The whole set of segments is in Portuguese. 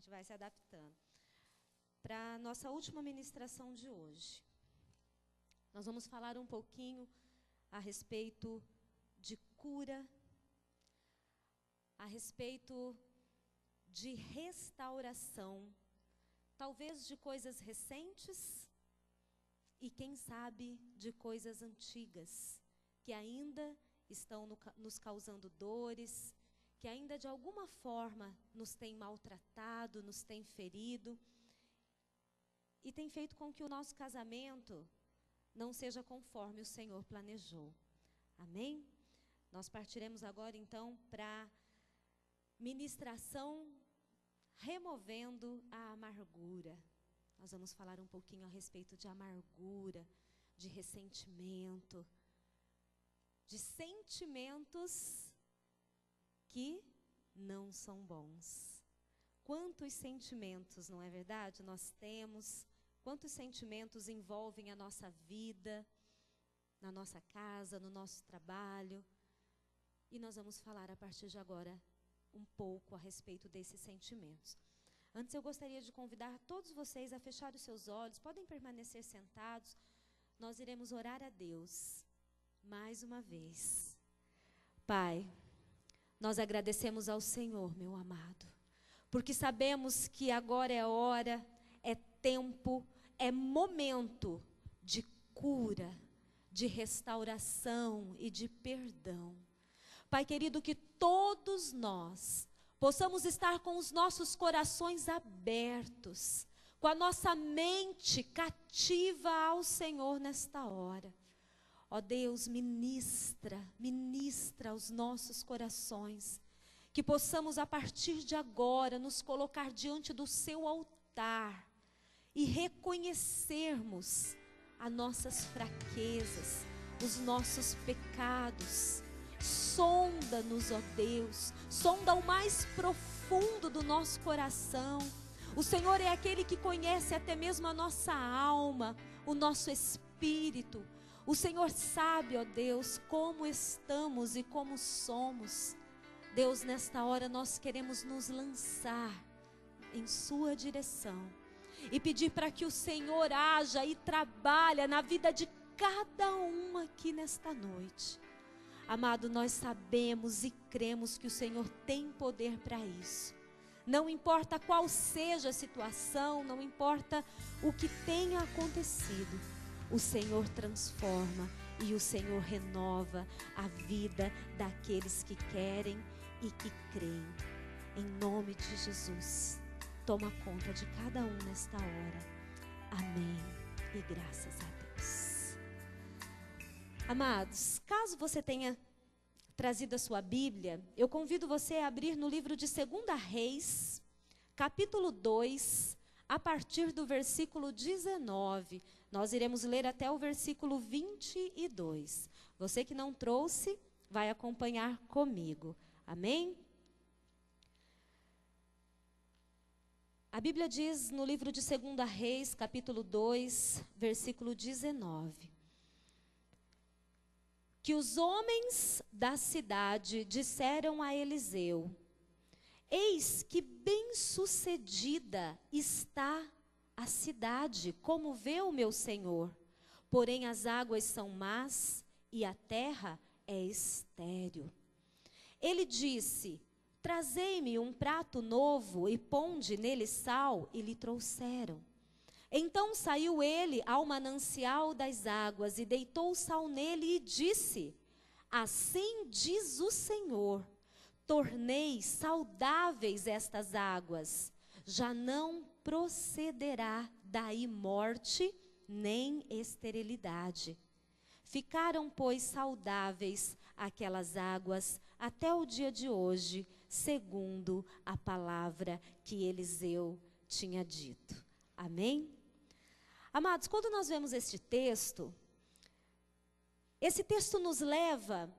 gente vai se adaptando. Para a nossa última ministração de hoje, nós vamos falar um pouquinho a respeito de cura, a respeito de restauração, talvez de coisas recentes e, quem sabe, de coisas antigas, que ainda estão nos causando dores, que ainda de alguma forma nos têm maltratado, nos têm ferido e tem feito com que o nosso casamento não seja conforme o Senhor planejou. Amém? Nós partiremos agora então para ministração removendo a amargura. Nós vamos falar um pouquinho a respeito de amargura, de ressentimento, de sentimentos que não são bons. Quantos sentimentos, não é verdade, nós temos, quantos sentimentos envolvem a nossa vida, na nossa casa, no nosso trabalho. E nós vamos falar a partir de agora um pouco a respeito desses sentimentos. Antes eu gostaria de convidar todos vocês a fechar os seus olhos, podem permanecer sentados, nós iremos orar a Deus mais uma vez. Pai, nós agradecemos ao Senhor, meu amado, porque sabemos que agora é hora, é tempo, é momento de cura, de restauração e de perdão. Pai querido, que todos nós possamos estar com os nossos corações abertos, com a nossa mente cativa ao Senhor nesta hora. Ó Deus, ministra aos nossos corações, que possamos a partir de agora nos colocar diante do seu altar e reconhecermos as nossas fraquezas, os nossos pecados. Sonda-nos, ó Deus, sonda o mais profundo do nosso coração. O Senhor é aquele que conhece até mesmo a nossa alma, o nosso espírito. O Senhor sabe, ó Deus, como estamos e como somos. Deus, nesta hora nós queremos nos lançar em sua direção e pedir para que o Senhor haja e trabalhe na vida de cada um aqui nesta noite. Amado, nós sabemos e cremos que o Senhor tem poder para isso. Não importa qual seja a situação, não importa o que tenha acontecido, o Senhor transforma e o Senhor renova a vida daqueles que querem e que creem. Em nome de Jesus, toma conta de cada um nesta hora. Amém e graças a Deus. Amados, caso você tenha trazido a sua Bíblia, eu convido você a abrir no livro de 2 Reis, capítulo 2, a partir do versículo 19. Nós iremos ler até o versículo 22. Você que não trouxe, vai acompanhar comigo. Amém? A Bíblia diz no livro de 2 Reis, capítulo 2, versículo 19. Que os homens da cidade disseram a Eliseu: eis que bem-sucedida está a cidade, como vê o meu senhor. Porém as águas são más e a terra é estéril. Ele disse: trazei-me um prato novo e ponde nele sal, e lhe trouxeram. Então saiu ele ao manancial das águas e deitou o sal nele e disse: assim diz o Senhor, tornei saudáveis estas águas, já não procederá daí morte nem esterilidade. Ficaram, pois, saudáveis aquelas águas até o dia de hoje, segundo a palavra que Eliseu tinha dito. Amém? Amados, quando nós vemos este texto, esse texto nos leva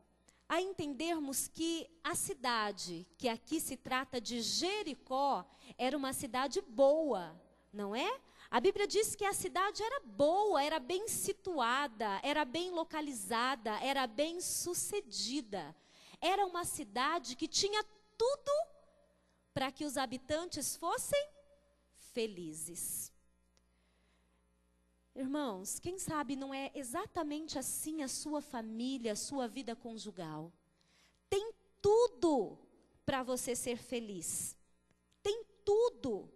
a entendermos que a cidade, que aqui se trata de Jericó, era uma cidade boa, não é? A Bíblia diz que a cidade era boa, era bem situada, era bem localizada, era bem sucedida. Era uma cidade que tinha tudo para que os habitantes fossem felizes. Irmãos, quem sabe não é exatamente assim a sua família, a sua vida conjugal. Tem tudo para você ser feliz. Tem tudo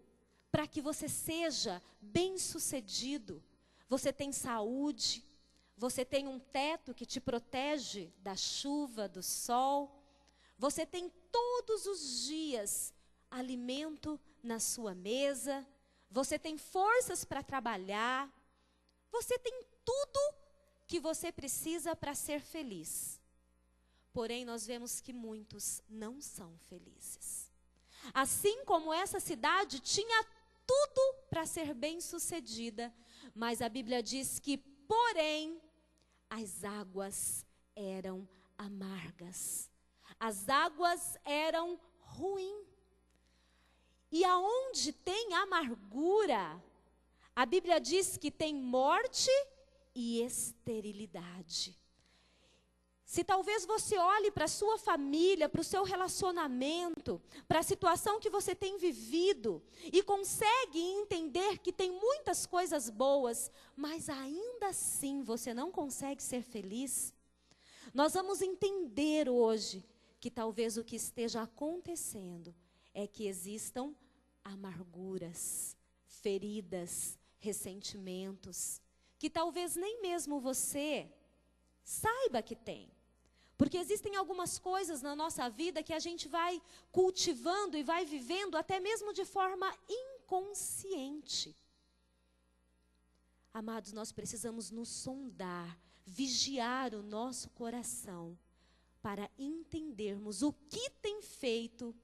para que você seja bem-sucedido. Você tem saúde, você tem um teto que te protege da chuva, do sol. Você tem todos os dias alimento na sua mesa. Você tem forças para trabalhar. Você tem tudo que você precisa para ser feliz. Porém, nós vemos que muitos não são felizes. Assim como essa cidade tinha tudo para ser bem-sucedida, mas a Bíblia diz que, porém, as águas eram amargas. As águas eram ruins. E aonde tem amargura, a Bíblia diz que tem morte e esterilidade. Se talvez você olhe para a sua família, para o seu relacionamento, para a situação que você tem vivido e consegue entender que tem muitas coisas boas, mas ainda assim você não consegue ser feliz, nós vamos entender hoje que talvez o que esteja acontecendo é que existam amarguras, feridas, ressentimentos, que talvez nem mesmo você saiba que tem. Porque existem algumas coisas na nossa vida que a gente vai cultivando e vai vivendo até mesmo de forma inconsciente. Amados, nós precisamos nos sondar, vigiar o nosso coração, para entendermos o que tem feito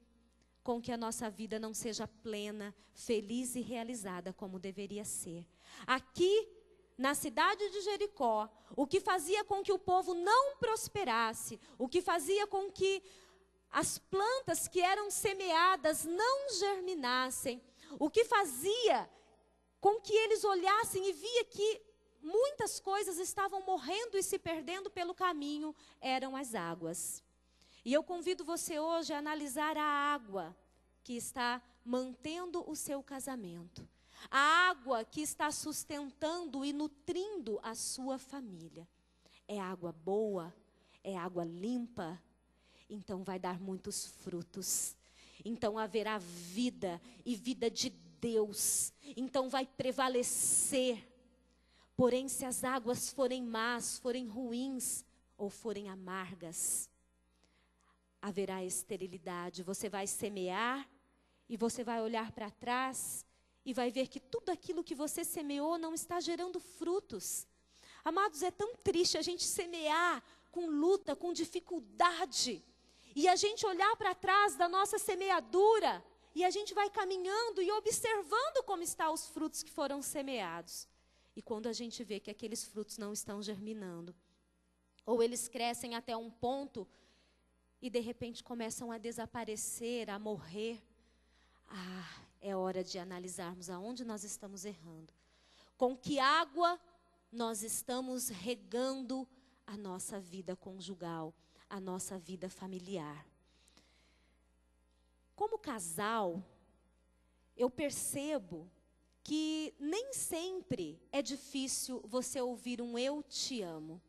com que a nossa vida não seja plena, feliz e realizada como deveria ser. Aqui, na cidade de Jericó, o que fazia com que o povo não prosperasse, o que fazia com que as plantas que eram semeadas não germinassem, o que fazia com que eles olhassem e via que muitas coisas estavam morrendo e se perdendo pelo caminho, eram as águas. E eu convido você hoje a analisar a água que está mantendo o seu casamento. A água que está sustentando e nutrindo a sua família. É água boa? É água limpa? Então vai dar muitos frutos. Então haverá vida e vida de Deus. Então vai prevalecer. Porém, se as águas forem más, forem ruins ou forem amargas, haverá esterilidade. Você vai semear e você vai olhar para trás e vai ver que tudo aquilo que você semeou não está gerando frutos. Amados, é tão triste a gente semear com luta, com dificuldade, e a gente olhar para trás da nossa semeadura, e a gente vai caminhando e observando como estão os frutos que foram semeados. E quando a gente vê que aqueles frutos não estão germinando, ou eles crescem até um ponto e de repente começam a desaparecer, a morrer, é hora de analisarmos aonde nós estamos errando. Com que água nós estamos regando a nossa vida conjugal, a nossa vida familiar. Como casal, eu percebo que nem sempre é difícil você ouvir um eu te amo.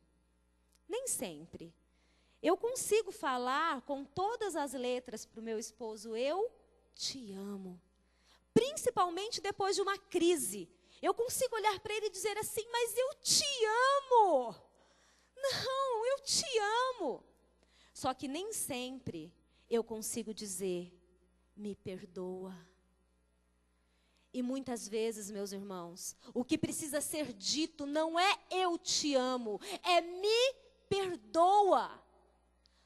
Nem sempre. Eu consigo falar com todas as letras para o meu esposo, eu te amo. Principalmente depois de uma crise. Eu consigo olhar para ele e dizer assim, mas eu te amo. Não, eu te amo. Só que nem sempre eu consigo dizer, me perdoa. E muitas vezes, meus irmãos, o que precisa ser dito não é eu te amo, é me perdoa.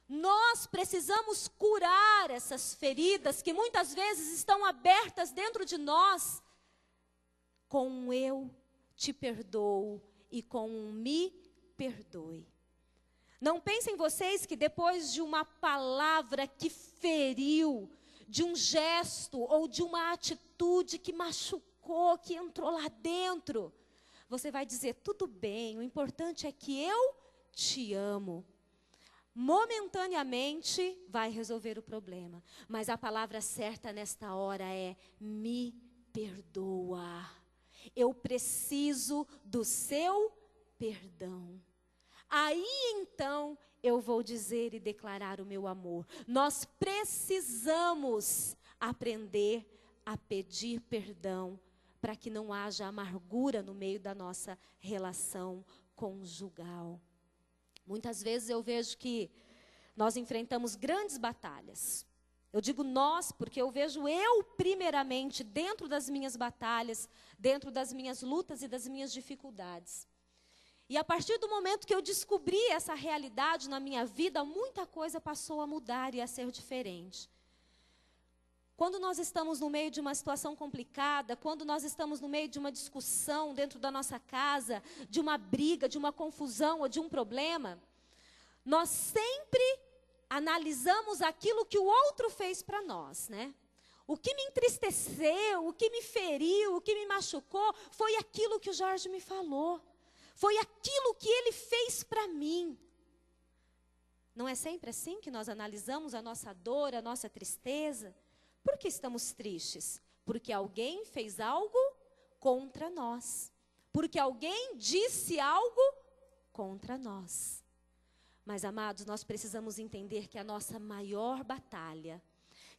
Nós precisamos curar essas feridas que muitas vezes estão abertas dentro de nós com um eu te perdoo e com um me perdoe. Não pensem vocês que depois de uma palavra que feriu, de um gesto ou de uma atitude que machucou, que entrou lá dentro, você vai dizer, tudo bem, o importante é que eu te amo. momentaneamente vai resolver o problema. Mas a palavra certa nesta hora é: me perdoa. Eu preciso do seu perdão. Aí então eu vou dizer e declarar o meu amor. Nós precisamos aprender a pedir perdão para que não haja amargura no meio da nossa relação conjugal. Muitas vezes eu vejo que nós enfrentamos grandes batalhas. Eu digo nós, porque eu vejo eu, primeiramente, dentro das minhas batalhas, dentro das minhas lutas e das minhas dificuldades. E a partir do momento que eu descobri essa realidade na minha vida, muita coisa passou a mudar e a ser diferente. Quando nós estamos no meio de uma situação complicada, quando nós estamos no meio de uma discussão dentro da nossa casa, de uma briga, de uma confusão ou de um problema, nós sempre analisamos aquilo que o outro fez para nós, né? O que me entristeceu, o que me feriu, o que me machucou, foi aquilo que o Jorge me falou. Foi aquilo que ele fez para mim. Não é sempre assim que nós analisamos a nossa dor, a nossa tristeza? Por que estamos tristes? Porque alguém fez algo contra nós. Porque alguém disse algo contra nós. Mas, amados, nós precisamos entender que a nossa maior batalha,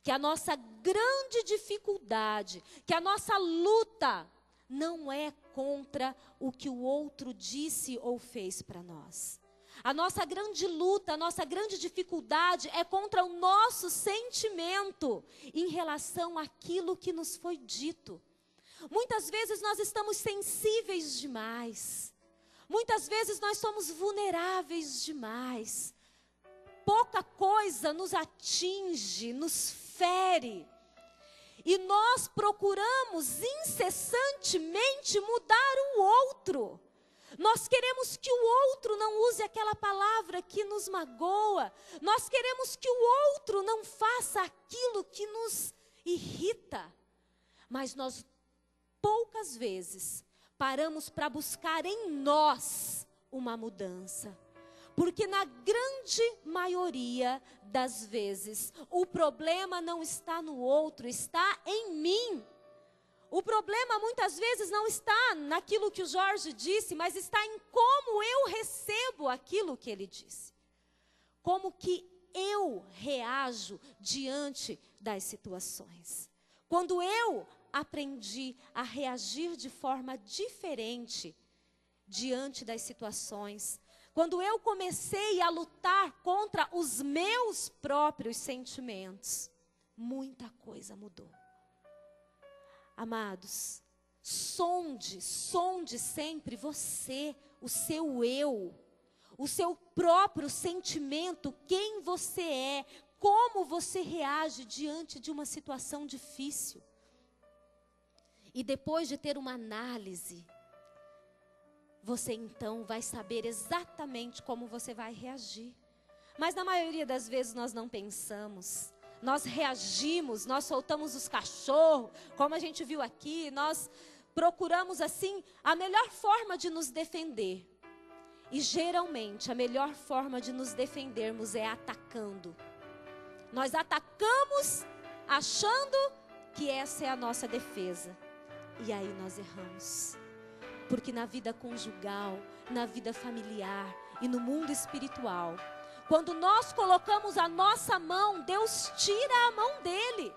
que a nossa grande dificuldade, que a nossa luta não é contra o que o outro disse ou fez para nós. A nossa grande luta, a nossa grande dificuldade é contra o nosso sentimento em relação àquilo que nos foi dito. Muitas vezes nós estamos sensíveis demais. Muitas vezes nós somos vulneráveis demais. Pouca coisa nos atinge, nos fere. E nós procuramos incessantemente mudar o outro. Nós queremos que o outro não use aquela palavra que nos magoa. Nós queremos que o outro não faça aquilo que nos irrita. Mas nós poucas vezes paramos para buscar em nós uma mudança. Porque na grande maioria das vezes, o problema não está no outro, está em mim. O problema muitas vezes não está naquilo que o Jorge disse, mas está em como eu recebo aquilo que ele disse. Como que eu reajo diante das situações. Quando eu aprendi a reagir de forma diferente diante das situações, quando eu comecei a lutar contra os meus próprios sentimentos, muita coisa mudou. Amados, sonde sempre você, o seu eu, o seu próprio sentimento, quem você é, como você reage diante de uma situação difícil. E depois de ter uma análise, você então vai saber exatamente como você vai reagir. Mas na maioria das vezes nós não pensamos. Nós reagimos, nós soltamos os cachorros, como a gente viu aqui, nós procuramos assim a melhor forma de nos defender. E geralmente a melhor forma de nos defendermos é atacando. Nós atacamos achando que essa é a nossa defesa. E aí nós erramos. Porque na vida conjugal, na vida familiar e no mundo espiritual, quando nós colocamos a nossa mão, Deus tira a mão dele.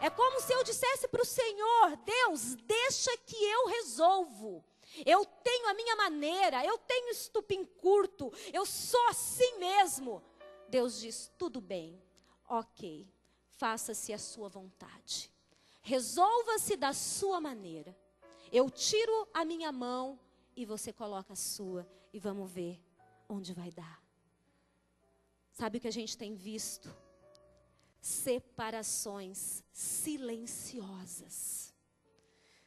É como se eu dissesse para o Senhor: Deus, deixa que eu resolvo. Eu tenho a minha maneira, eu tenho estupim curto, eu sou assim mesmo. Deus diz: tudo bem, ok, faça-se a sua vontade. Resolva-se da sua maneira. Eu tiro a minha mão e você coloca a sua e vamos ver onde vai dar. Sabe o que a gente tem visto? Separações silenciosas.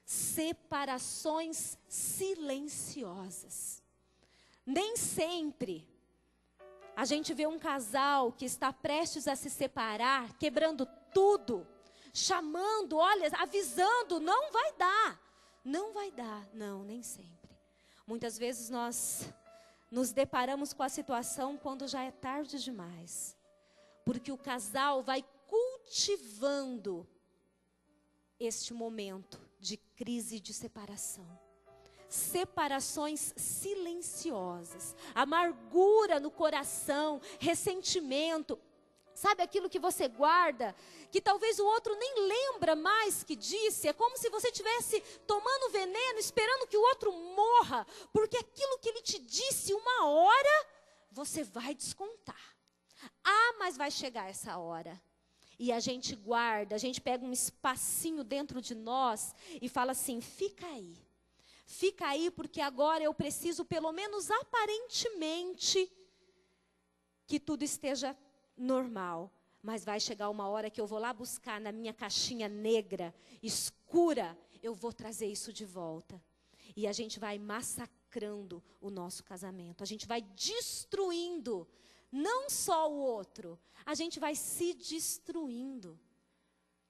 Separações silenciosas. Nem sempre a gente vê um casal que está prestes a se separar, quebrando tudo, chamando, olha, avisando, não vai dar. Não vai dar, não, nem sempre. Muitas vezes nós nos deparamos com a situação quando já é tarde demais. Porque o casal vai cultivando este momento de crise de separação. Separações silenciosas, amargura no coração, ressentimento. Sabe aquilo que você guarda, que talvez o outro nem lembra mais que disse? É como se você estivesse tomando veneno, esperando que o outro morra, porque aquilo que ele te disse uma hora, você vai descontar. Mas vai chegar essa hora. E a gente guarda, a gente pega um espacinho dentro de nós e fala assim, fica aí. Fica aí porque agora eu preciso, pelo menos aparentemente, que tudo esteja normal. Mas vai chegar uma hora que eu vou lá buscar na minha caixinha negra, escura, eu vou trazer isso de volta. E a gente vai massacrando o nosso casamento. A gente vai destruindo, não só o outro, a gente vai se destruindo.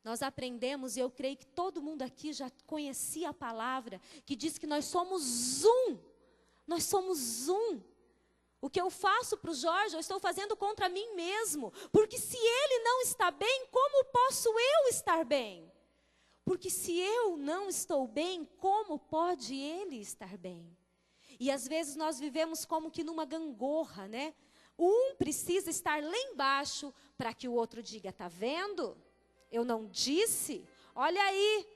Nós aprendemos, e eu creio que todo mundo aqui já conhecia a palavra, que diz que nós somos um. Nós somos um. O que eu faço para o Jorge, eu estou fazendo contra mim mesmo. Porque se ele não está bem, como posso eu estar bem? Porque se eu não estou bem, como pode ele estar bem? E às vezes nós vivemos como que numa gangorra, né? Um precisa estar lá embaixo para que o outro diga, tá vendo? Eu não disse? Olha aí.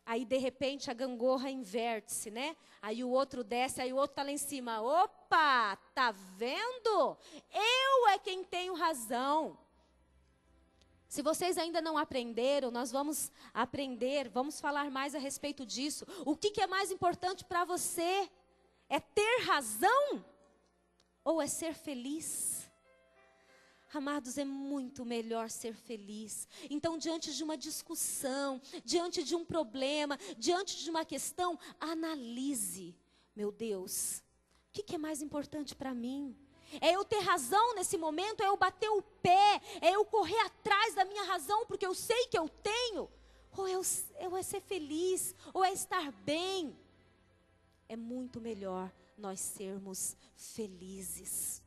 Aí, de repente, a gangorra inverte-se, né? Aí o outro desce, aí o outro está lá em cima. Opa, tá vendo? Eu é quem tenho razão. Se vocês ainda não aprenderam, nós vamos aprender, vamos falar mais a respeito disso. O que é mais importante para você? É ter razão ou é ser feliz? Amados, é muito melhor ser feliz. Então, diante de uma discussão, diante de um problema, diante de uma questão, analise. Meu Deus, o que é mais importante para mim? É eu ter razão nesse momento? É eu bater o pé? É eu correr atrás da minha razão porque eu sei que eu tenho? Ou é ser feliz? Ou é estar bem? É muito melhor nós sermos felizes.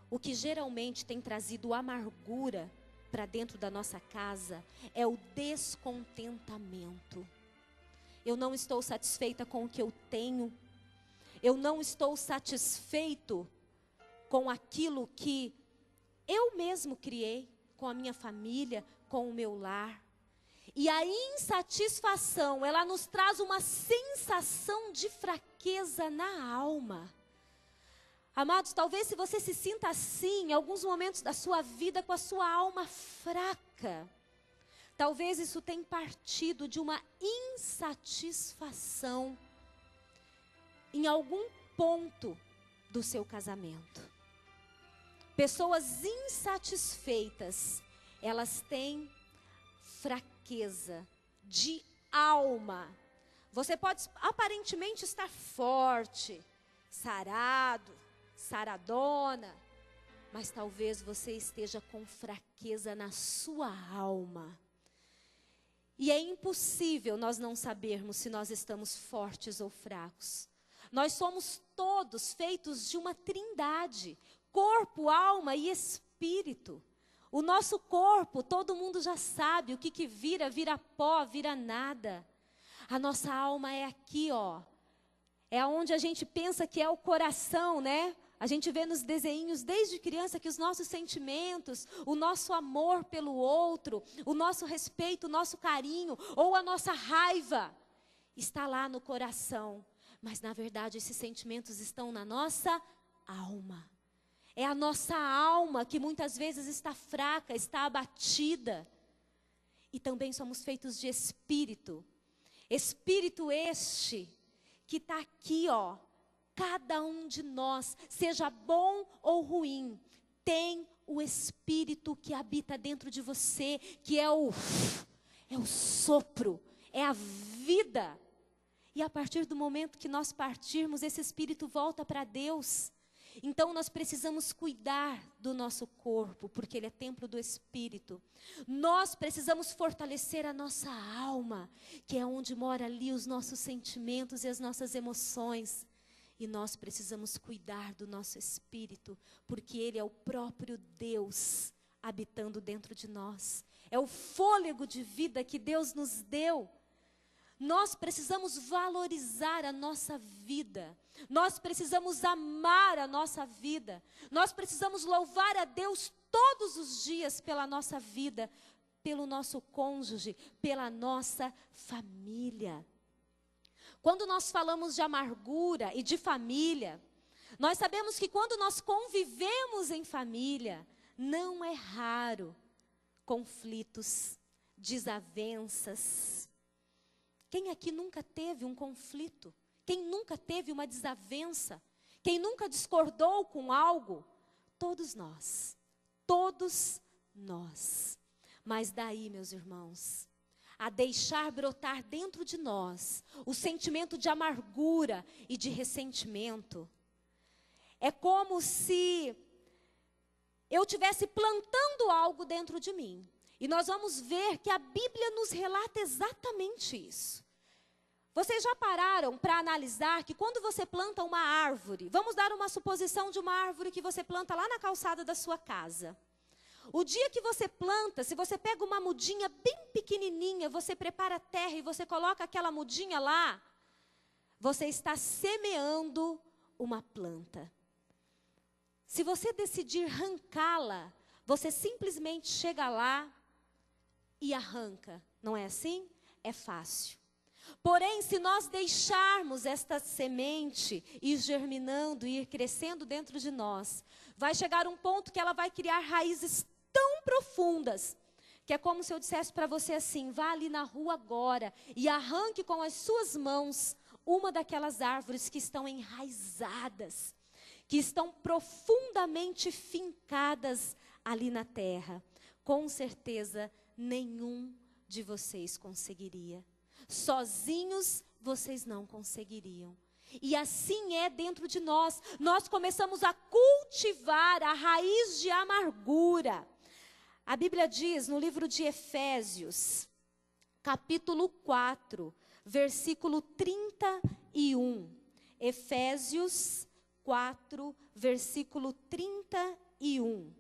O que geralmente tem trazido amargura para dentro da nossa casa é o descontentamento. Eu não estou satisfeita com o que eu tenho. Eu não estou satisfeito com aquilo que eu mesmo criei, com a minha família, com o meu lar. E a insatisfação, ela nos traz uma sensação de fraqueza na alma. Amados, talvez se você se sinta assim em alguns momentos da sua vida com a sua alma fraca, talvez isso tenha partido de uma insatisfação em algum ponto do seu casamento. Pessoas insatisfeitas, elas têm fraqueza de alma. Você pode aparentemente estar forte, sarado, saradona, mas talvez você esteja com fraqueza na sua alma. E é impossível nós não sabermos se nós estamos fortes ou fracos. Nós somos todos feitos de uma trindade, corpo, alma e espírito. O nosso corpo, todo mundo já sabe, o que vira, vira pó, vira nada. A nossa alma é aqui, ó. É onde a gente pensa que é o coração, né? A gente vê nos desenhinhos desde criança que os nossos sentimentos, o nosso amor pelo outro, o nosso respeito, o nosso carinho ou a nossa raiva está lá no coração. Mas na verdade esses sentimentos estão na nossa alma. É a nossa alma que muitas vezes está fraca, está abatida. E também somos feitos de espírito. Espírito este que está aqui, ó. Cada um de nós, seja bom ou ruim, tem o Espírito que habita dentro de você, que é o sopro, é a vida. E a partir do momento que nós partirmos, esse Espírito volta para Deus. Então nós precisamos cuidar do nosso corpo, porque ele é templo do Espírito. Nós precisamos fortalecer a nossa alma, que é onde mora ali os nossos sentimentos e as nossas emoções. E nós precisamos cuidar do nosso espírito, porque ele é o próprio Deus habitando dentro de nós. É o fôlego de vida que Deus nos deu. Nós precisamos valorizar a nossa vida. Nós precisamos amar a nossa vida. Nós precisamos louvar a Deus todos os dias pela nossa vida, pelo nosso cônjuge, pela nossa família. Quando nós falamos de amargura e de família, nós sabemos que quando nós convivemos em família, não é raro conflitos, desavenças. Quem aqui nunca teve um conflito? Quem nunca teve uma desavença? Quem nunca discordou com algo? Todos nós. Todos nós. Mas daí, meus irmãos, a deixar brotar dentro de nós o sentimento de amargura e de ressentimento, é como se eu estivesse plantando algo dentro de mim. E nós vamos ver que a Bíblia nos relata exatamente isso. Vocês já pararam para analisar que quando você planta uma árvore, vamos dar uma suposição de uma árvore que você planta lá na calçada da sua casa. O dia que você planta, se você pega uma mudinha bem pequenininha, você prepara a terra e você coloca aquela mudinha lá, você está semeando uma planta. Se você decidir arrancá-la, você simplesmente chega lá e arranca. Não é assim? É fácil. Porém, se nós deixarmos esta semente ir germinando, ir crescendo dentro de nós, vai chegar um ponto que ela vai criar raízes tão profundas, que é como se eu dissesse para você assim: vá ali na rua agora e arranque com as suas mãos uma daquelas árvores que estão enraizadas, que estão profundamente fincadas ali na terra. Com certeza, nenhum de vocês conseguiria. Sozinhos, vocês não conseguiriam. E assim é dentro de nós. Nós começamos a cultivar a raiz de amargura. A Bíblia diz no livro de Efésios, capítulo 4, versículo 31. Efésios 4, versículo 31.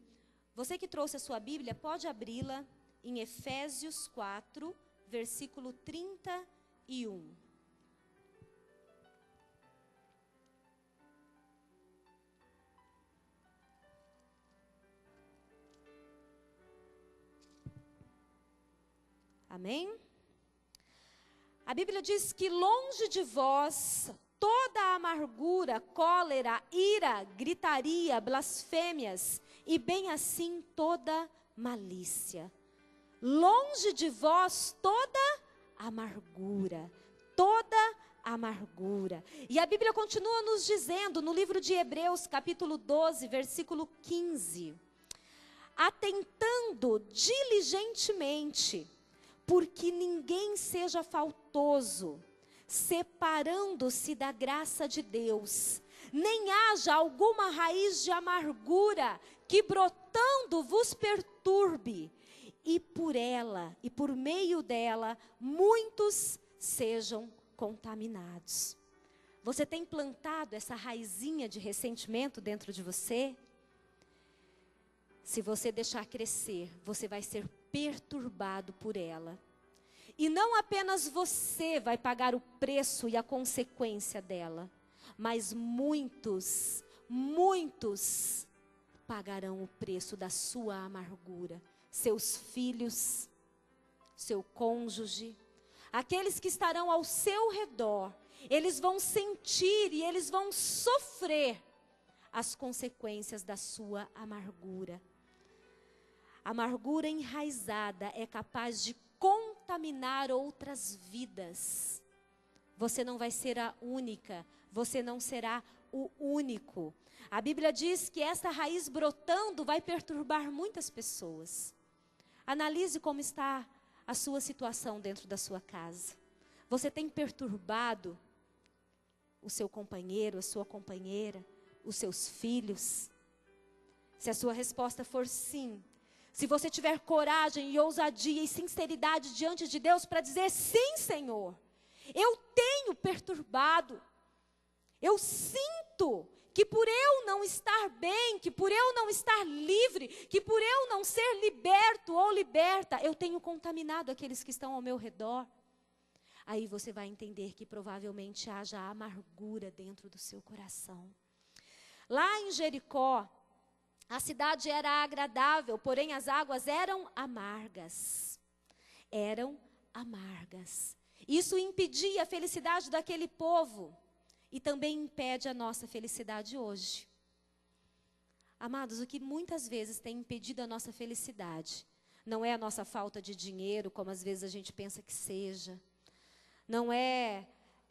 Você que trouxe a sua Bíblia, pode abri-la em Efésios 4, versículo 31. Amém? A Bíblia diz que longe de vós toda a amargura, cólera, ira, gritaria, blasfêmias e bem assim toda malícia. Longe de vós toda amargura, toda amargura. E a Bíblia continua nos dizendo no livro de Hebreus, capítulo 12, versículo 15. Atentando diligentemente, porque ninguém seja faltoso, separando-se da graça de Deus, nem haja alguma raiz de amargura que brotando vos perturbe, e por ela, e por meio dela, muitos sejam contaminados. Você tem plantado essa raizinha de ressentimento dentro de você? Se você deixar crescer, você vai ser perturbado por ela. E não apenas você vai pagar o preço e a consequência dela, mas muitos pagarão o preço da sua amargura. Seus filhos, seu cônjuge, aqueles que estarão ao seu redor, eles vão sentir e eles vão sofrer as consequências da sua amargura. A amargura enraizada é capaz de contaminar outras vidas. Você não vai ser a única, você não será o único. A Bíblia diz que essa raiz brotando vai perturbar muitas pessoas. Analise como está a sua situação dentro da sua casa. Você tem perturbado o seu companheiro, a sua companheira, os seus filhos? Se a sua resposta for sim, se você tiver coragem e ousadia e sinceridade diante de Deus para dizer: sim, Senhor, eu tenho perturbado, Eu sinto que por eu não estar bem, que por eu não estar livre, que por eu não ser liberto ou liberta, eu tenho contaminado aqueles que estão ao meu redor. Aí você vai entender que provavelmente haja amargura dentro do seu coração. Lá em Jericó, a cidade era agradável, porém as águas eram amargas. Eram amargas. Isso impedia a felicidade daquele povo. E também impede a nossa felicidade hoje. Amados, o que muitas vezes tem impedido a nossa felicidade não é a nossa falta de dinheiro, como às vezes a gente pensa que seja. Não é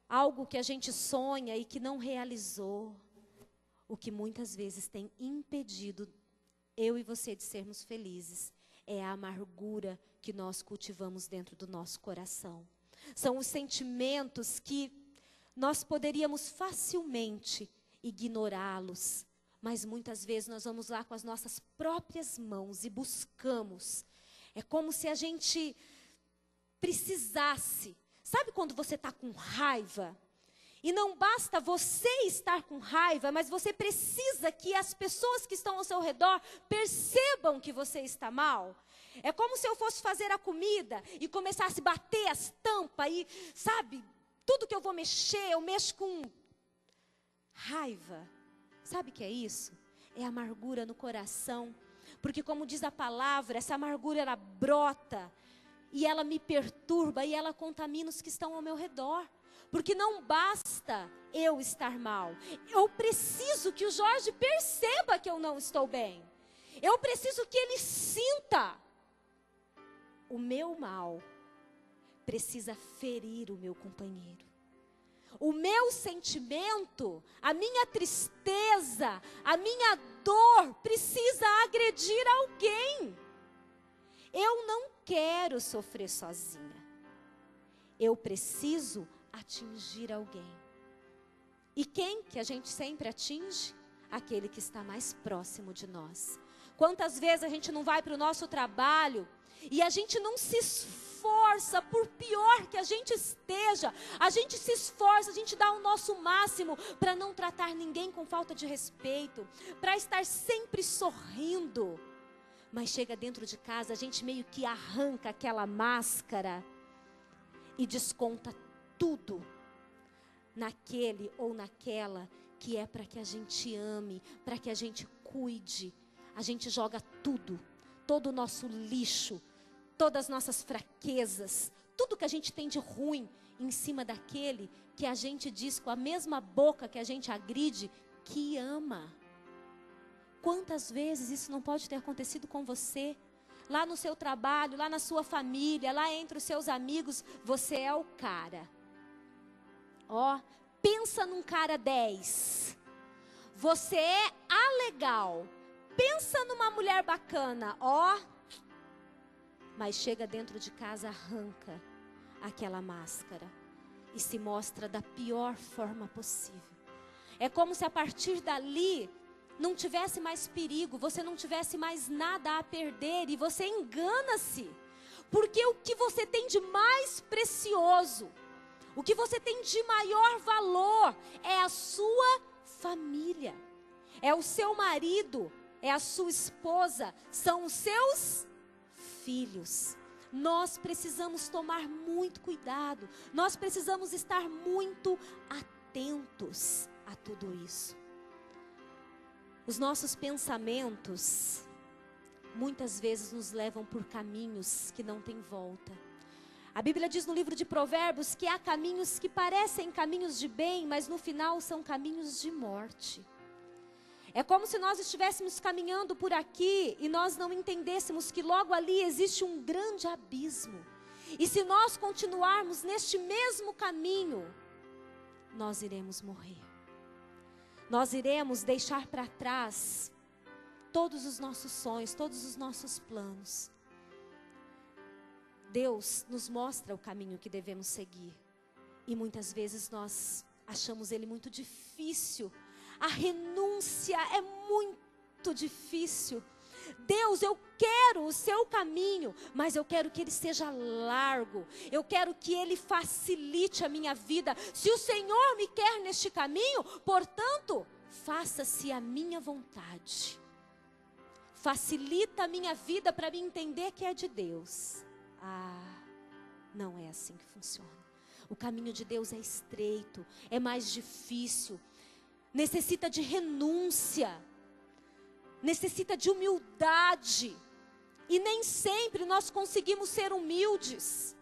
algo que a gente sonha e que não realizou. O que muitas vezes tem impedido eu e você de sermos felizes é a amargura que nós cultivamos dentro do nosso coração. São os sentimentos que nós poderíamos facilmente ignorá-los, mas muitas vezes nós vamos lá com as nossas próprias mãos e buscamos. É como se a gente precisasse. Sabe quando você está com raiva? E não basta você estar com raiva, mas você precisa que as pessoas que estão ao seu redor percebam que você está mal. É como se eu fosse fazer a comida e começasse a bater as tampas e, sabe, tudo que eu vou mexer, eu mexo com raiva. Sabe o que é isso? É amargura no coração. Porque como diz a palavra, essa amargura ela brota e ela me perturba e ela contamina os que estão ao meu redor. Porque não basta eu estar mal. Eu preciso que o Jorge perceba que eu não estou bem. Eu preciso que ele sinta o meu mal. Precisa ferir o meu companheiro. O meu sentimento, a minha tristeza, a minha dor precisa agredir alguém. Eu não quero sofrer sozinha. Eu preciso atingir alguém. E quem que a gente sempre atinge? Aquele que está mais próximo de nós. Quantas vezes a gente não vai para o nosso trabalho e a gente não se esforça, por pior que a gente esteja, a gente se esforça, a gente dá o nosso máximo para não tratar ninguém com falta de respeito, para estar sempre sorrindo. Mas chega dentro de casa, a gente meio que arranca aquela máscara e desconta tudo naquele ou naquela que é para que a gente ame, para que a gente cuide. A gente joga tudo, todo o nosso lixo, todas as nossas fraquezas, tudo que a gente tem de ruim em cima daquele que a gente diz com a mesma boca que a gente agride, que ama. Quantas vezes isso não pode ter acontecido com você? Lá no seu trabalho, lá na sua família, lá entre os seus amigos, você é o cara. Ó, pensa num cara 10. Você é a legal. Pensa numa mulher bacana, ó. Mas chega dentro de casa, arranca aquela máscara e se mostra da pior forma possível. É como se a partir dali não tivesse mais perigo, você não tivesse mais nada a perder e você engana-se. Porque o que você tem de mais precioso, o que você tem de maior valor é a sua família, é o seu marido, é a sua esposa, são os seus filhos. Nós precisamos tomar muito cuidado, nós precisamos estar muito atentos a tudo isso. Os nossos pensamentos muitas vezes nos levam por caminhos que não têm volta. A Bíblia diz no livro de Provérbios que há caminhos que parecem caminhos de bem, mas no final são caminhos de morte. É como se nós estivéssemos caminhando por aqui e nós não entendêssemos que logo ali existe um grande abismo. E se nós continuarmos neste mesmo caminho, nós iremos morrer. Nós iremos deixar para trás todos os nossos sonhos, todos os nossos planos. Deus nos mostra o caminho que devemos seguir. E muitas vezes nós achamos ele muito difícil. A renúncia é muito difícil. Deus, eu quero o seu caminho, mas eu quero que ele seja largo. Eu quero que ele facilite a minha vida. Se o Senhor me quer neste caminho, portanto, faça-se a minha vontade. Facilita a minha vida para me entender que é de Deus. Não é assim que funciona. O caminho de Deus é estreito, é mais difícil, necessita de renúncia, necessita de humildade. E nem sempre nós conseguimos ser humildes.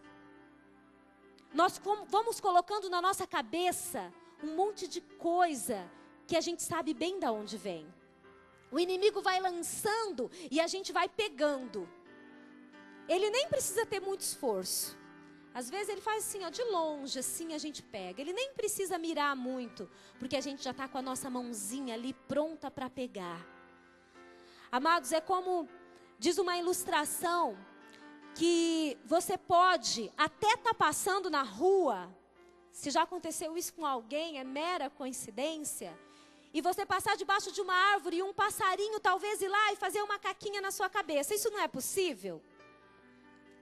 Nós vamos colocando na nossa cabeça um monte de coisa que a gente sabe bem de onde vem. O inimigo vai lançando e a gente vai pegando. Ele nem precisa ter muito esforço. Às vezes ele faz assim, ó, de longe, assim a gente pega. Ele nem precisa mirar muito, porque a gente já está com a nossa mãozinha ali pronta para pegar. Amados, é como diz uma ilustração, que você pode até estar passando na rua, se já aconteceu isso com alguém, é mera coincidência, e você passar debaixo de uma árvore e um passarinho talvez ir lá e fazer uma caquinha na sua cabeça. Isso não é possível?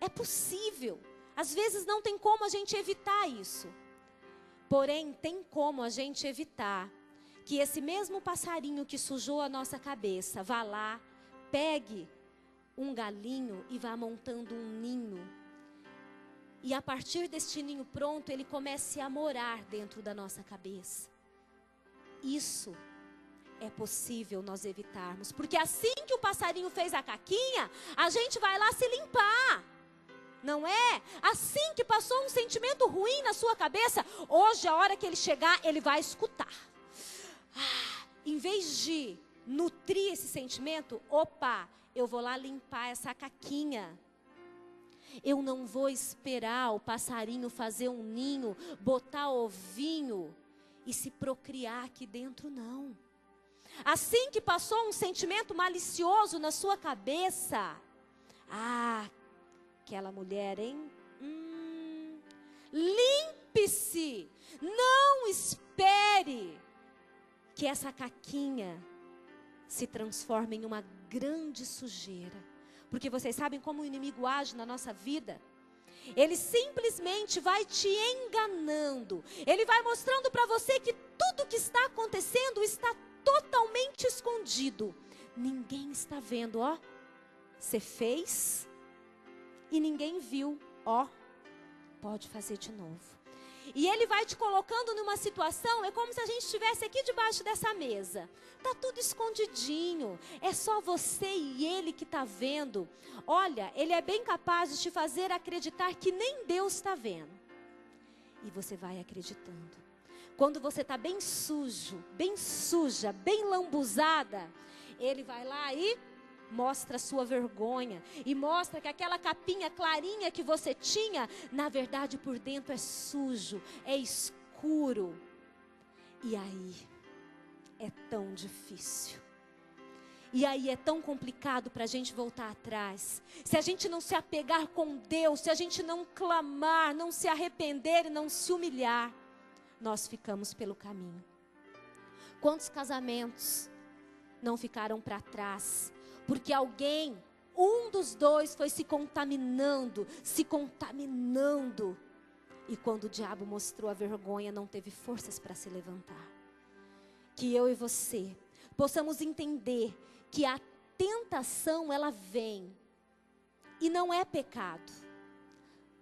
É possível. Às vezes não tem como a gente evitar isso. Porém, tem como a gente evitar que esse mesmo passarinho que sujou a nossa cabeça, vá lá, pegue um galinho e vá montando um ninho. E a partir deste ninho pronto, ele comece a morar dentro da nossa cabeça. Isso é possível nós evitarmos. Porque assim que o passarinho fez a caquinha, a gente vai lá se limpar. Não é? Assim que passou um sentimento ruim na sua cabeça, hoje, a hora que ele chegar, ele vai escutar. Em vez de nutrir esse sentimento, eu vou lá limpar essa caquinha. Eu não vou esperar o passarinho fazer um ninho, botar ovinho e se procriar aqui dentro, não. Assim que passou um sentimento malicioso na sua cabeça, aquela mulher, hein? Limpe-se, não espere que essa caquinha se transforme em uma grande sujeira. Porque vocês sabem como o inimigo age na nossa vida? Ele simplesmente vai te enganando. Ele vai mostrando para você que tudo que está acontecendo está totalmente escondido. Ninguém está vendo, ó. Você fez e ninguém viu, ó. Pode fazer de novo. E ele vai te colocando numa situação, é como se a gente estivesse aqui debaixo dessa mesa. Tá tudo escondidinho, é só você e ele que está vendo. Olha, ele é bem capaz de te fazer acreditar que nem Deus está vendo. E você vai acreditando. Quando você está bem sujo, bem suja, bem lambuzada, ele vai lá e mostra a sua vergonha. E mostra que aquela capinha clarinha que você tinha, na verdade por dentro é sujo, é escuro. E aí é tão difícil. E aí é tão complicado para a gente voltar atrás. Se a gente não se apegar com Deus, se a gente não clamar, não se arrepender e não se humilhar, nós ficamos pelo caminho. Quantos casamentos não ficaram para trás? Porque alguém, um dos dois foi se contaminando. E quando o diabo mostrou a vergonha, não teve forças para se levantar. Que eu e você possamos entender que a tentação, ela vem. E não é pecado.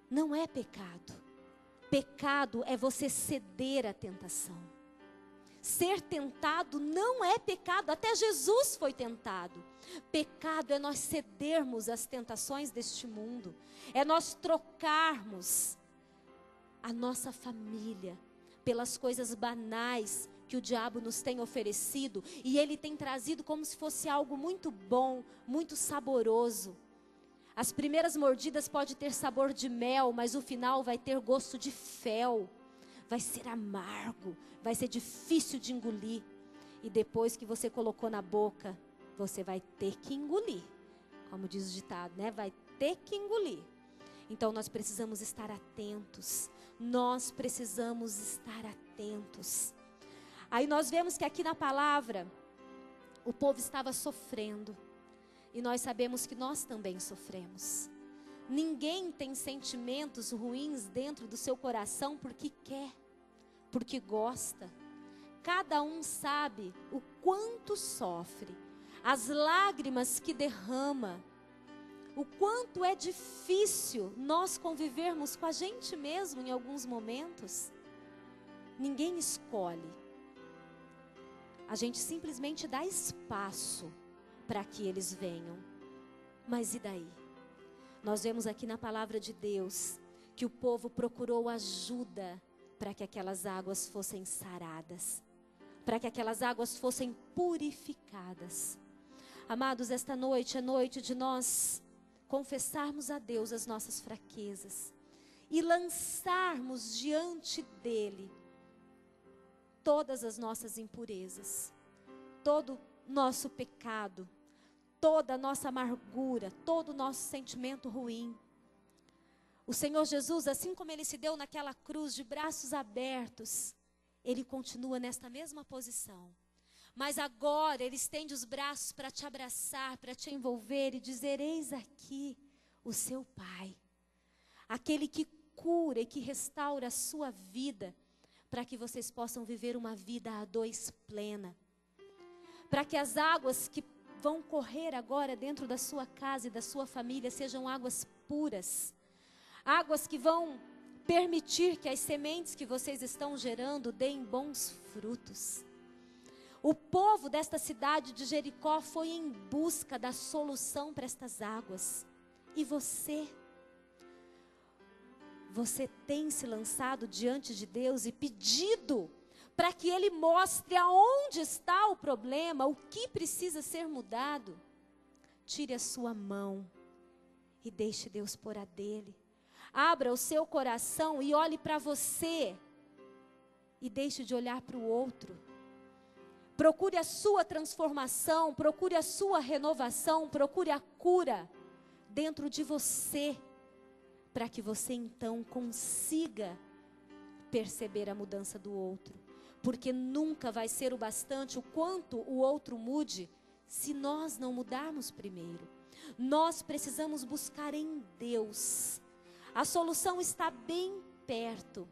Não é pecado. Pecado é você ceder à tentação. Ser tentado não é pecado, até Jesus foi tentado. Pecado é nós cedermos às tentações deste mundo. É nós trocarmos a nossa família pelas coisas banais que o diabo nos tem oferecido. E ele tem trazido como se fosse algo muito bom, muito saboroso. As primeiras mordidas podem ter sabor de mel, mas o final vai ter gosto de fel. Vai ser amargo, vai ser difícil de engolir. E depois que você colocou na boca, você vai ter que engolir. Como diz o ditado, né? Vai ter que engolir. Então nós precisamos estar atentos. Nós precisamos estar atentos. Aí nós vemos que aqui na palavra, o povo estava sofrendo. E nós sabemos que nós também sofremos. Ninguém tem sentimentos ruins dentro do seu coração porque quer, porque gosta. Cada um sabe o quanto sofre, as lágrimas que derrama, o quanto é difícil nós convivermos com a gente mesmo em alguns momentos. Ninguém escolhe. A gente simplesmente dá espaço para que eles venham. Mas e daí? Nós vemos aqui na palavra de Deus que o povo procurou ajuda para que aquelas águas fossem saradas, para que aquelas águas fossem purificadas. Amados, esta noite é noite de nós confessarmos a Deus as nossas fraquezas e lançarmos diante dEle todas as nossas impurezas, todo nosso pecado, toda a nossa amargura, todo o nosso sentimento ruim. O Senhor Jesus, assim como Ele se deu naquela cruz de braços abertos, Ele continua nesta mesma posição. Mas agora Ele estende os braços para te abraçar, para te envolver e dizer: eis aqui o seu Pai. Aquele que cura e que restaura a sua vida, para que vocês possam viver uma vida a dois plena. Para que as águas que vão correr agora dentro da sua casa e da sua família sejam águas puras. Águas que vão permitir que as sementes que vocês estão gerando deem bons frutos. O povo desta cidade de Jericó foi em busca da solução para estas águas. E você tem se lançado diante de Deus e pedido para que Ele mostre aonde está o problema, o que precisa ser mudado? Tire a sua mão e deixe Deus pôr a dele. Abra o seu coração e olhe para você e deixe de olhar para o outro. Procure a sua transformação, procure a sua renovação, procure a cura dentro de você, para que você então consiga perceber a mudança do outro. Porque nunca vai ser o bastante o quanto o outro mude, se nós não mudarmos primeiro. Nós precisamos buscar em Deus. A solução está bem perto.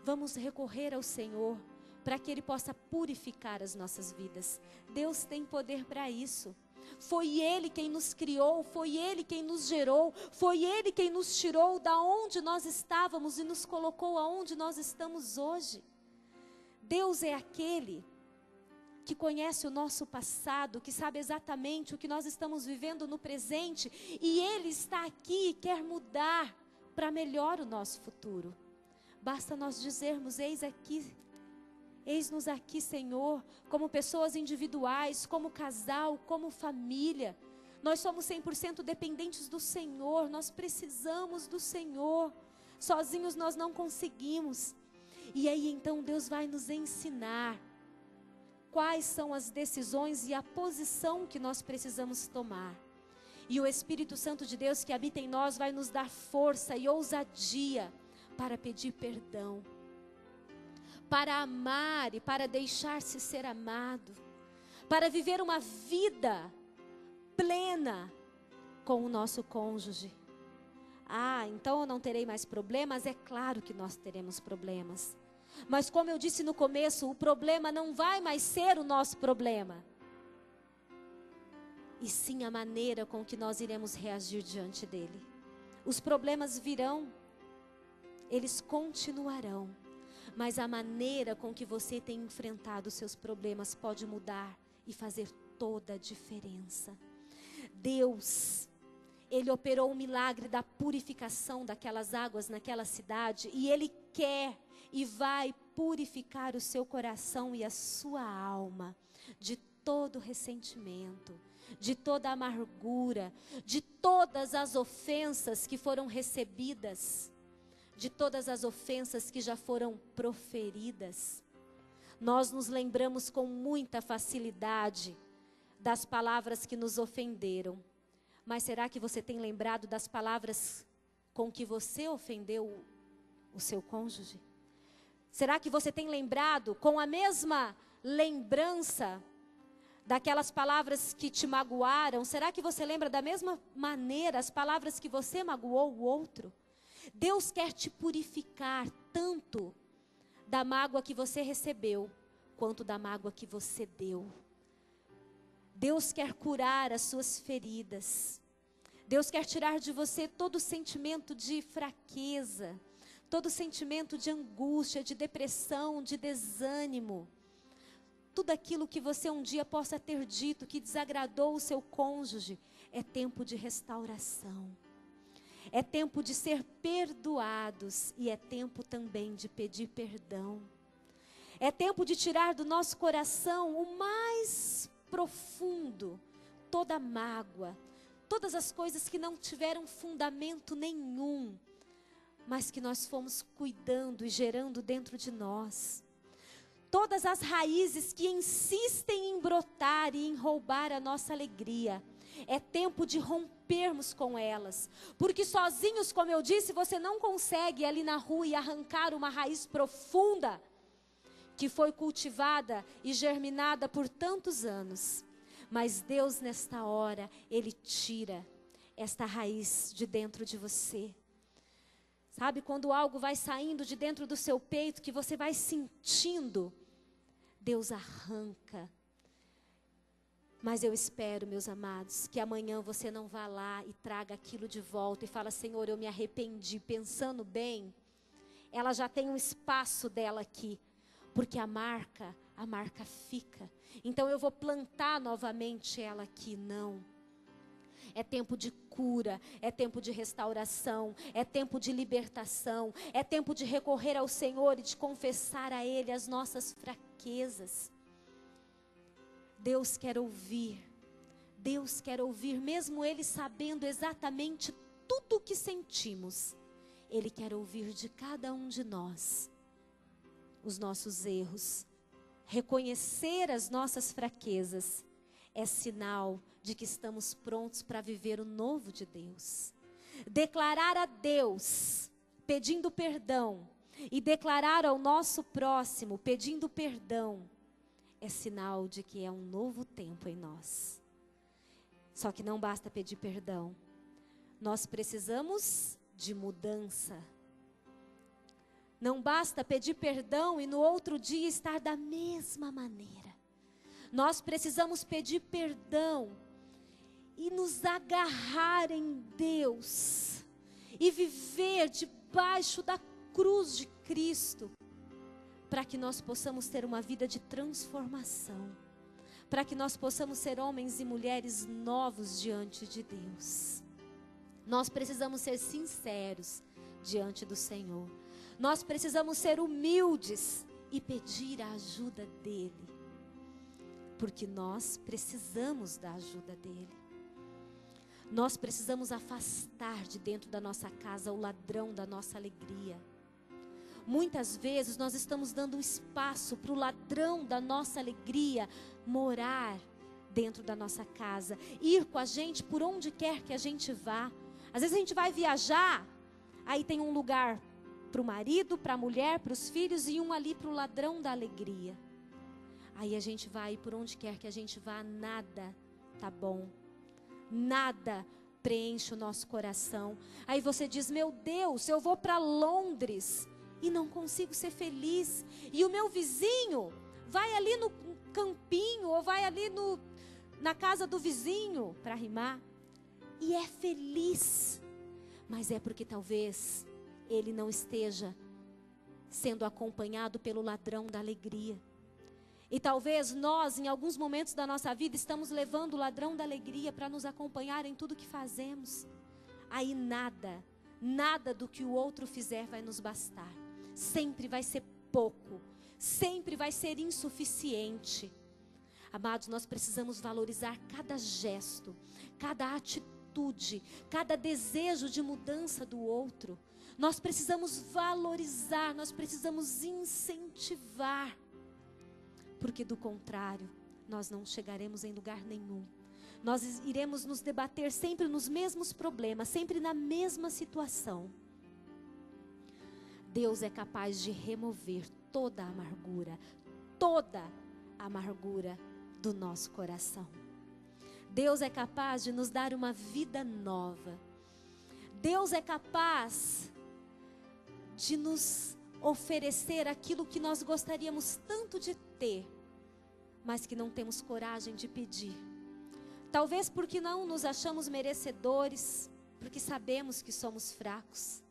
Vamos recorrer ao Senhor, para que Ele possa purificar as nossas vidas. Deus tem poder para isso. Foi Ele quem nos criou, foi Ele quem nos gerou, foi Ele quem nos tirou da onde nós estávamos e nos colocou aonde nós estamos hoje. Deus é aquele que conhece o nosso passado, que sabe exatamente o que nós estamos vivendo no presente, e Ele está aqui e quer mudar para melhor o nosso futuro. Basta nós dizermos: eis-nos aqui, Senhor, como pessoas individuais, como casal, como família. Nós somos 100% dependentes do Senhor, nós precisamos do Senhor. Sozinhos nós não conseguimos. E aí então Deus vai nos ensinar quais são as decisões e a posição que nós precisamos tomar. E o Espírito Santo de Deus que habita em nós vai nos dar força e ousadia para pedir perdão, para amar e para deixar-se ser amado, para viver uma vida plena com o nosso cônjuge. Então eu não terei mais problemas? É claro que nós teremos problemas. Mas como eu disse no começo, o problema não vai mais ser o nosso problema, e sim a maneira com que nós iremos reagir diante dele. Os problemas virão, eles continuarão, mas a maneira com que você tem enfrentado os seus problemas pode mudar e fazer toda a diferença. Deus, Ele operou o milagre da purificação daquelas águas naquela cidade, e Ele quer e vai purificar o seu coração e a sua alma de todo ressentimento, de toda amargura, de todas as ofensas que foram recebidas, de todas as ofensas que já foram proferidas. Nós nos lembramos com muita facilidade das palavras que nos ofenderam. Mas será que você tem lembrado das palavras com que você ofendeu o seu cônjuge? Será que você tem lembrado com a mesma lembrança daquelas palavras que te magoaram? Será que você lembra da mesma maneira as palavras que você magoou o outro? Deus quer te purificar tanto da mágoa que você recebeu, quanto da mágoa que você deu. Deus quer curar as suas feridas. Deus quer tirar de você todo sentimento de fraqueza, todo sentimento de angústia, de depressão, de desânimo. Tudo aquilo que você um dia possa ter dito que desagradou o seu cônjuge, é tempo de restauração. É tempo de ser perdoados e é tempo também de pedir perdão. É tempo de tirar do nosso coração o mais profundo, toda mágoa, todas as coisas que não tiveram fundamento nenhum, mas que nós fomos cuidando e gerando dentro de nós. Todas as raízes que insistem em brotar e em roubar a nossa alegria. É tempo de rompermos com elas. Porque sozinhos, como eu disse, você não consegue ir ali na rua e arrancar uma raiz profunda que foi cultivada e germinada por tantos anos. Mas Deus, nesta hora, Ele tira esta raiz de dentro de você. Sabe, quando algo vai saindo de dentro do seu peito, que você vai sentindo, Deus arranca. Mas eu espero, meus amados, que amanhã você não vá lá e traga aquilo de volta e fala: Senhor, eu me arrependi. Pensando bem, ela já tem um espaço dela aqui, porque a marca fica. Então eu vou plantar novamente ela aqui. Não. É tempo de cura, é tempo de restauração, é tempo de libertação, é tempo de recorrer ao Senhor e de confessar a Ele as nossas fraquezas. Deus quer ouvir, mesmo Ele sabendo exatamente tudo o que sentimos. Ele quer ouvir de cada um de nós os nossos erros. Reconhecer as nossas fraquezas é sinal de que estamos prontos para viver o novo de Deus. Declarar a Deus, pedindo perdão, e declarar ao nosso próximo, pedindo perdão, é sinal de que é um novo tempo em nós. Só que não basta pedir perdão. Nós precisamos de mudança. Não basta pedir perdão e no outro dia estar da mesma maneira. Nós precisamos pedir perdão e nos agarrar em Deus e viver debaixo da cruz de Cristo, para que nós possamos ter uma vida de transformação, para que nós possamos ser homens e mulheres novos diante de Deus. Nós precisamos ser sinceros diante do Senhor. Nós precisamos ser humildes e pedir a ajuda dEle, porque nós precisamos da ajuda dEle. Nós precisamos afastar de dentro da nossa casa o ladrão da nossa alegria. Muitas vezes nós estamos dando espaço para o ladrão da nossa alegria morar dentro da nossa casa, ir com a gente por onde quer que a gente vá. Às vezes a gente vai viajar, aí tem um lugar para o marido, para a mulher, para os filhos e um ali para o ladrão da alegria. Aí a gente vai e por onde quer que a gente vá, nada tá bom. Nada preenche o nosso coração. Aí você diz: meu Deus, eu vou para Londres e não consigo ser feliz. E o meu vizinho vai ali no campinho ou vai ali na casa do vizinho, para rimar, e é feliz. Mas é porque talvez ele não esteja sendo acompanhado pelo ladrão da alegria. E talvez nós, em alguns momentos da nossa vida, estamos levando o ladrão da alegria para nos acompanhar em tudo que fazemos. Aí nada do que o outro fizer vai nos bastar. Sempre vai ser pouco, sempre vai ser insuficiente. Amados, nós precisamos valorizar cada gesto, cada atitude, cada desejo de mudança do outro. Nós precisamos valorizar, nós precisamos incentivar. Porque do contrário, nós não chegaremos em lugar nenhum. Nós iremos nos debater sempre nos mesmos problemas, sempre na mesma situação. Deus é capaz de remover toda a amargura do nosso coração. Deus é capaz de nos dar uma vida nova. Deus é capaz de nos oferecer aquilo que nós gostaríamos tanto de ter, mas que não temos coragem de pedir. Talvez porque não nos achamos merecedores, porque sabemos que somos fracos.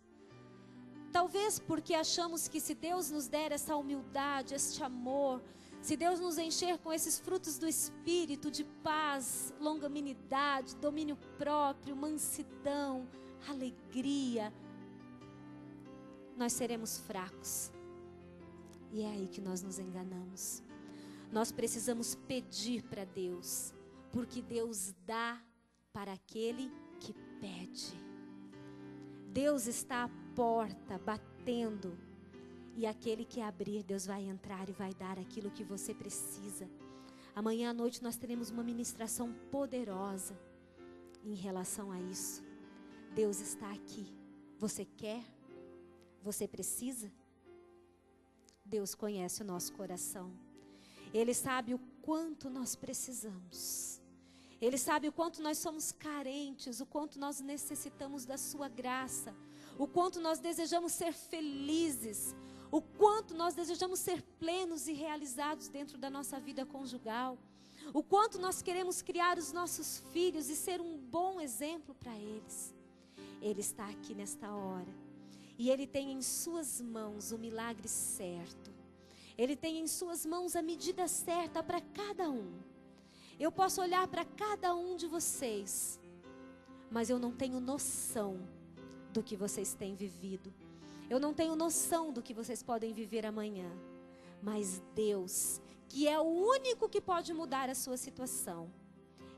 Talvez porque achamos que se Deus nos der essa humildade, este amor, se Deus nos encher com esses frutos do Espírito, de paz, longanimidade, domínio próprio, mansidão, alegria, nós seremos fracos. E é aí que nós nos enganamos. Nós precisamos pedir para Deus, porque Deus dá para aquele que pede. Deus está à porta, batendo, e aquele que abrir, Deus vai entrar e vai dar aquilo que você precisa. Amanhã à noite nós teremos uma ministração poderosa em relação a isso. Deus está aqui. Você quer? Você precisa? Deus conhece o nosso coração. Ele sabe o quanto nós precisamos. Ele sabe o quanto nós somos carentes, o quanto nós necessitamos da sua graça, o quanto nós desejamos ser felizes, o quanto nós desejamos ser plenos e realizados dentro da nossa vida conjugal, o quanto nós queremos criar os nossos filhos e ser um bom exemplo para eles. Ele está aqui nesta hora e Ele tem em suas mãos o milagre certo. Ele tem em suas mãos a medida certa para cada um. Eu posso olhar para cada um de vocês, mas eu não tenho noção do que vocês têm vivido. Eu não tenho noção do que vocês podem viver amanhã. Mas Deus, que é o único que pode mudar a sua situação,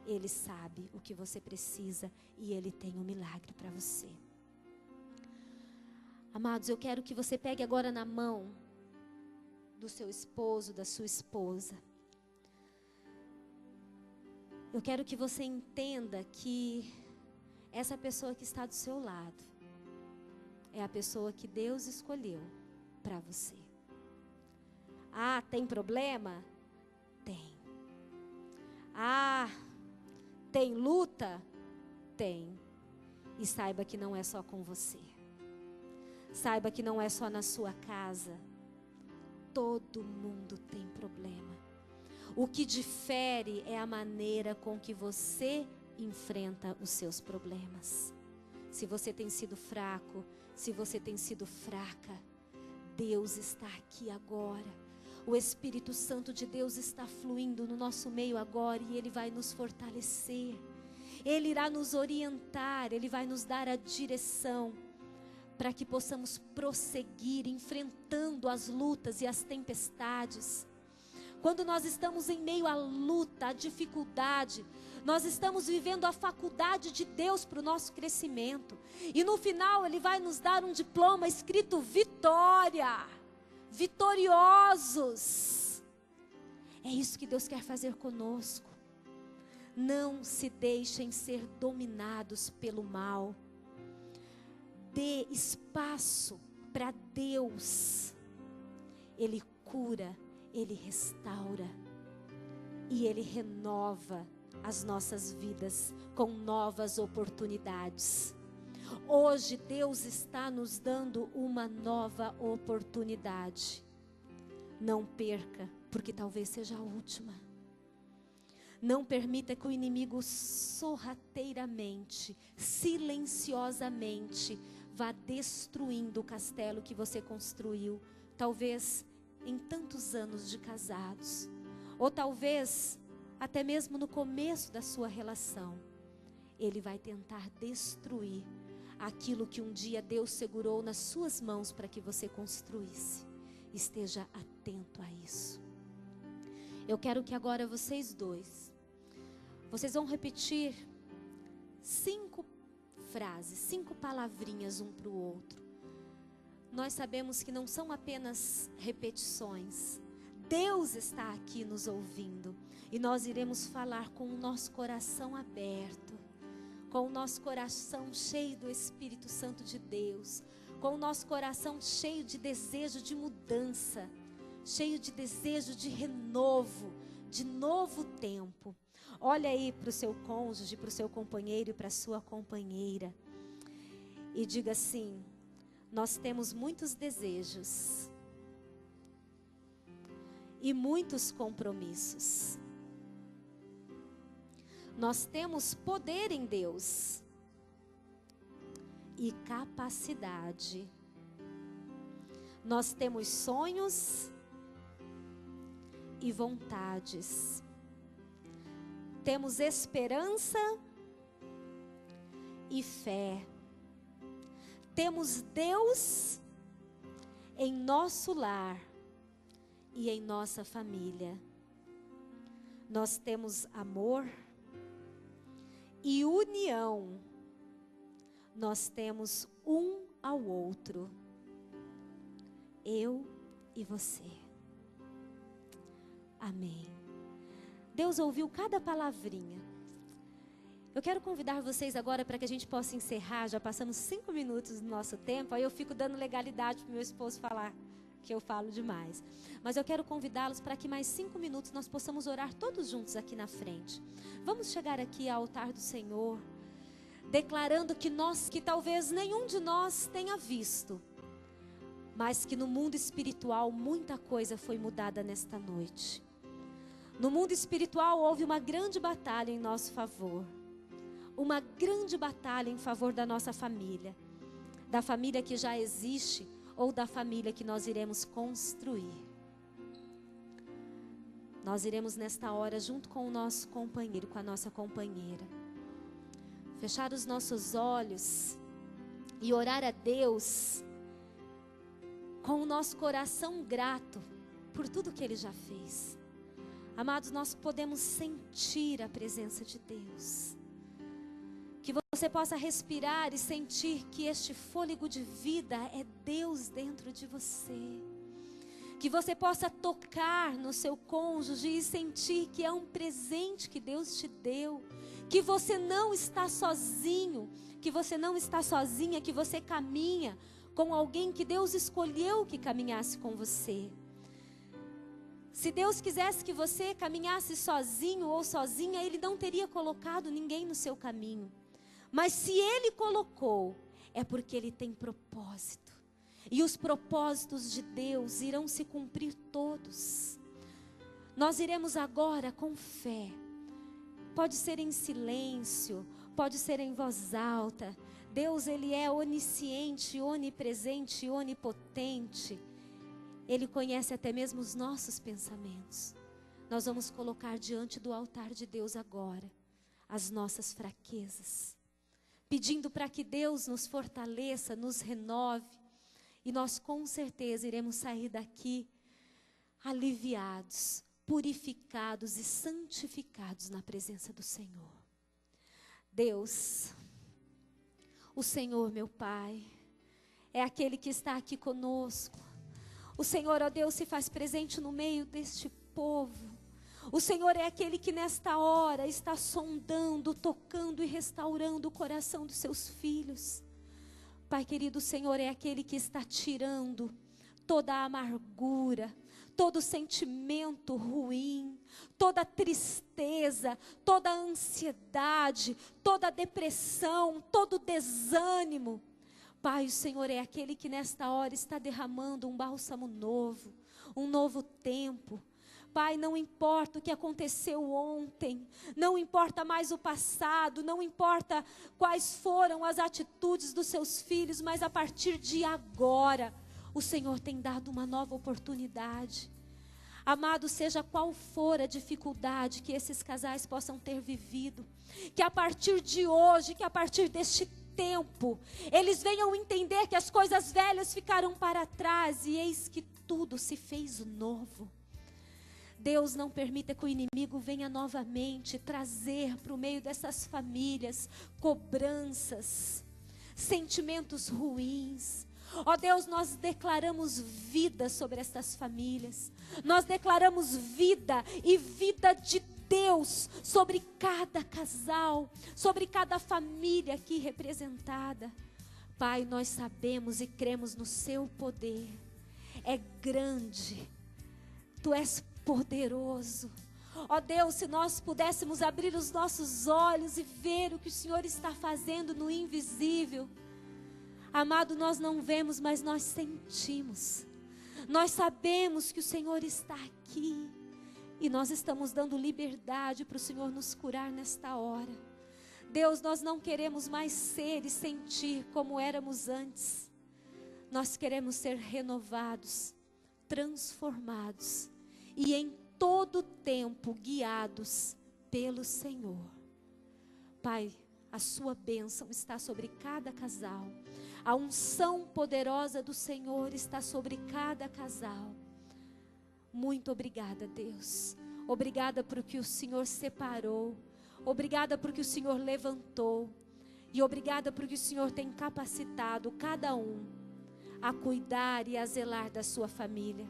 Ele sabe o que você precisa e Ele tem um milagre para você. Amados, eu quero que você pegue agora na mão do seu esposo, da sua esposa. Eu quero que você entenda que essa pessoa que está do seu lado é a pessoa que Deus escolheu para você. Ah, tem problema? Tem. Ah, tem luta? Tem. E saiba que não é só com você. Saiba que não é só na sua casa. Todo mundo tem problema. O que difere é a maneira com que você enfrenta os seus problemas. Se você tem sido fraco, se você tem sido fraca, Deus está aqui agora. O Espírito Santo de Deus está fluindo no nosso meio agora e Ele vai nos fortalecer. Ele irá nos orientar, Ele vai nos dar a direção para que possamos prosseguir enfrentando as lutas e as tempestades. Quando nós estamos em meio à luta, à dificuldade, nós estamos vivendo a faculdade de Deus para o nosso crescimento. E no final Ele vai nos dar um diploma escrito vitória, vitoriosos. É isso que Deus quer fazer conosco. Não se deixem ser dominados pelo mal. Dê espaço para Deus. Ele cura, Ele restaura e Ele renova as nossas vidas com novas oportunidades. Hoje Deus está nos dando uma nova oportunidade. Não perca, porque talvez seja a última. Não permita que o inimigo sorrateiramente, silenciosamente, vá destruindo o castelo que você construiu, talvez em tantos anos de casados, ou talvez até mesmo no começo da sua relação. Ele vai tentar destruir aquilo que um dia Deus segurou nas suas mãos para que você construísse. Esteja atento a isso. Eu quero que agora vocês vão repetir 5 frases, 5 palavrinhas um para o outro. Nós sabemos que não são apenas repetições. Deus está aqui nos ouvindo. E nós iremos falar com o nosso coração aberto, com o nosso coração cheio do Espírito Santo de Deus, com o nosso coração cheio de desejo de mudança, cheio de desejo de renovo, de novo tempo. Olha aí para o seu cônjuge, para o seu companheiro e para a sua companheira. E diga assim: nós temos muitos desejos e muitos compromissos. Nós temos poder em Deus e capacidade. Nós temos sonhos e vontades. Temos esperança e fé. Temos Deus em nosso lar e em nossa família. Nós temos amor e união. Nós temos um ao outro. Eu e você. Amém. Deus ouviu cada palavrinha. Eu quero convidar vocês agora para que a gente possa encerrar. Já passamos 5 minutos do nosso tempo. Aí eu fico dando legalidade para o meu esposo falar que eu falo demais. Mas eu quero convidá-los para que mais 5 minutos nós possamos orar todos juntos aqui na frente. Vamos chegar aqui ao altar do Senhor, declarando que talvez nenhum de nós tenha visto, mas que no mundo espiritual muita coisa foi mudada nesta noite. No mundo espiritual houve uma grande batalha em nosso favor. Uma grande batalha em favor da nossa família. Da família que já existe ou da família que nós iremos construir. Nós iremos nesta hora junto com o nosso companheiro, com a nossa companheira, fechar os nossos olhos e orar a Deus com o nosso coração grato por tudo que Ele já fez. Amados, nós podemos sentir a presença de Deus. Que você possa respirar e sentir que este fôlego de vida é Deus dentro de você. Que você possa tocar no seu cônjuge e sentir que é um presente que Deus te deu. Que você não está sozinho, que você não está sozinha, que você caminha com alguém que Deus escolheu que caminhasse com você. Se Deus quisesse que você caminhasse sozinho ou sozinha, Ele não teria colocado ninguém no seu caminho. Mas se Ele colocou, é porque Ele tem propósito. E os propósitos de Deus irão se cumprir todos. Nós iremos agora com fé. Pode ser em silêncio, pode ser em voz alta. Deus, Ele é onisciente, onipresente, onipotente. Ele conhece até mesmo os nossos pensamentos. Nós vamos colocar diante do altar de Deus agora as nossas fraquezas, pedindo para que Deus nos fortaleça, nos renove, e nós com certeza iremos sair daqui aliviados, purificados e santificados na presença do Senhor. Deus, o Senhor, meu Pai, é aquele que está aqui conosco. O Senhor, ó Deus, se faz presente no meio deste povo. O Senhor é aquele que nesta hora está sondando, tocando e restaurando o coração dos seus filhos. Pai querido, o Senhor é aquele que está tirando toda a amargura, todo sentimento ruim, toda tristeza, toda ansiedade, toda depressão, todo desânimo. Pai, o Senhor é aquele que nesta hora está derramando um bálsamo novo, um novo tempo. Pai, não importa o que aconteceu ontem, não importa mais o passado, não importa quais foram as atitudes dos seus filhos, mas a partir de agora, o Senhor tem dado uma nova oportunidade. Amado, seja qual for a dificuldade que esses casais possam ter vivido, que a partir de hoje, que a partir deste tempo, eles venham entender que as coisas velhas ficaram para trás e eis que tudo se fez novo. Deus, não permita que o inimigo venha novamente trazer para o meio dessas famílias cobranças, sentimentos ruins. Ó Deus, nós declaramos vida sobre estas famílias. Nós declaramos vida e vida de Deus sobre cada casal, sobre cada família aqui representada. Pai, nós sabemos e cremos no seu poder. É grande. Tu és poderoso. Ó Deus, se nós pudéssemos abrir os nossos olhos e ver o que o Senhor está fazendo no invisível. Amado, nós não vemos, mas nós sentimos. Nós sabemos que o Senhor está aqui. E nós estamos dando liberdade para o Senhor nos curar nesta hora. Deus, nós não queremos mais ser e sentir como éramos antes. Nós queremos ser renovados, transformados e em todo tempo guiados pelo Senhor. Pai, a sua bênção está sobre cada casal. A unção poderosa do Senhor está sobre cada casal. Muito obrigada, Deus. Obrigada por que o Senhor separou. Obrigada por que o Senhor levantou. E obrigada por que o Senhor tem capacitado cada um a cuidar e a zelar da sua família.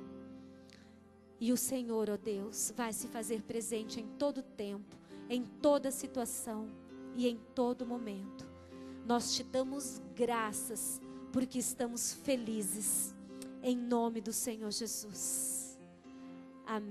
E o Senhor, ó Deus, vai se fazer presente em todo tempo, em toda situação e em todo momento. Nós te damos graças porque estamos felizes. Em nome do Senhor Jesus. Amém.